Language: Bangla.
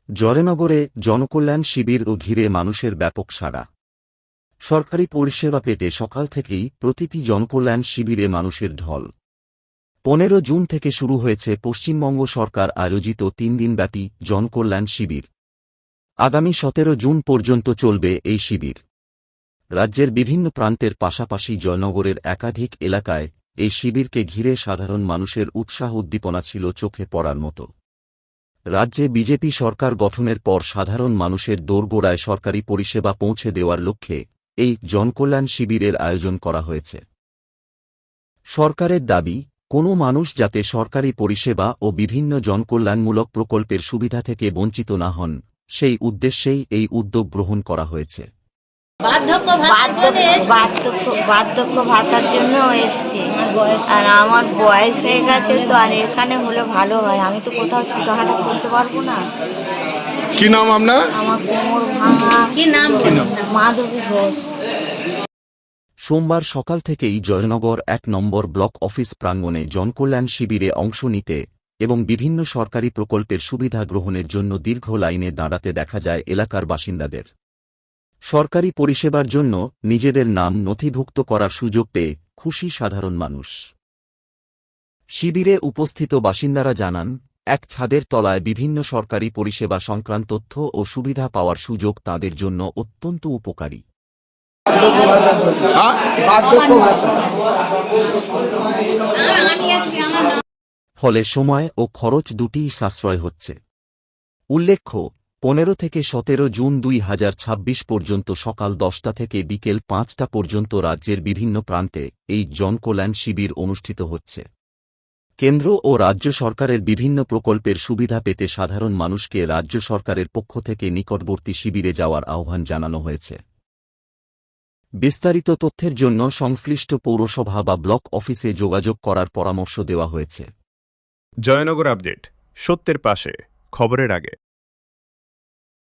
জয়নগরে জনকল্যাণ শিবির ও ঘিরে মানুষের ব্যাপক সাড়া। সরকারি পরিষেবা পেতে সকাল থেকেই প্রতিটি জনকল্যাণ শিবিরে মানুষের ঢল। 15 জুন থেকে শুরু হয়েছে পশ্চিমবঙ্গ সরকার আয়োজিত 3 দিনব্যাপী জনকল্যাণ শিবির। আগামী 17 জুন পর্যন্ত চলবে এই শিবির। রাজ্যের বিভিন্ন প্রান্তের পাশাপাশি জয়নগরের একাধিক এলাকায় এই শিবিরকে ঘিরে সাধারণ মানুষের উৎসাহ উদ্দীপনা ছিল চোখে পড়ার মতো। রাজ্যে বিজেপি সরকার গঠনের পর সাধারণ মানুষের দোরগোড়ায় সরকারি পরিষেবা পৌঁছে দেওয়ার লক্ষ্যে এই জনকল্যাণ শিবিরের আয়োজন করা হয়েছে। সরকারের দাবি, কোনো মানুষ যাতে সরকারি পরিষেবা ও বিভিন্ন জনকল্যাণমূলক প্রকল্পের সুবিধা থেকে বঞ্চিত না হন, সেই উদ্দেশ্যেই এই উদ্যোগ গ্রহণ করা হয়েছে। বার্ধক্য ভাতার জন্য এসছি, আর আমার বয়স হয়ে গেছে তো, আর এখানে হলে ভালো হয়। আমি তো কোথাও ছোটখাটো করতে পারবো না। কি নাম আপনার? আমার কোমর ভাঙা। কি নাম? মাধবী ঘোষ। সোমবার সকাল থেকেই জয়নগর 1 নম্বর ব্লক অফিস প্রাঙ্গণে জনকল্যাণ শিবিরে অংশ নিতে এবং বিভিন্ন সরকারি প্রকল্পের সুবিধা গ্রহণের জন্য দীর্ঘ লাইনে দাঁড়াতে দেখা যায় এলাকার বাসিন্দাদের। সরকারি পরিষেবার জন্য নিজেদের নাম নথিভুক্ত করার সুযোগ পেয়ে খুশি সাধারণ মানুষ। শিবিরে উপস্থিত বাসিন্দারা জানান, এক ছাদের তলায় বিভিন্ন সরকারি পরিষেবা সংক্রান্ত তথ্য ও সুবিধা পাওয়ার সুযোগ তাদের জন্য অত্যন্ত উপকারী। ফলে সময় ও খরচ দুটিই সাশ্রয় হচ্ছে। উল্লেখ্য, 15 থেকে 17 জুন 2026 পর্যন্ত সকাল 10টা থেকে বিকেল 5টা পর্যন্ত রাজ্যের বিভিন্ন প্রান্তে এই জনকল্যাণ শিবির অনুষ্ঠিত হচ্ছে। কেন্দ্র ও রাজ্য সরকারের বিভিন্ন প্রকল্পের সুবিধা পেতে সাধারণ মানুষকে রাজ্য সরকারের পক্ষ থেকে নিকটবর্তী শিবিরে যাওয়ার আহ্বান জানানো হয়েছে। বিস্তারিত তথ্যের জন্য সংশ্লিষ্ট পৌরসভা বা ব্লক অফিসে যোগাযোগ করার পরামর্শ দেওয়া হয়েছে। জয়নগর আপডেট, সত্যের পাশে, খবরের আগে।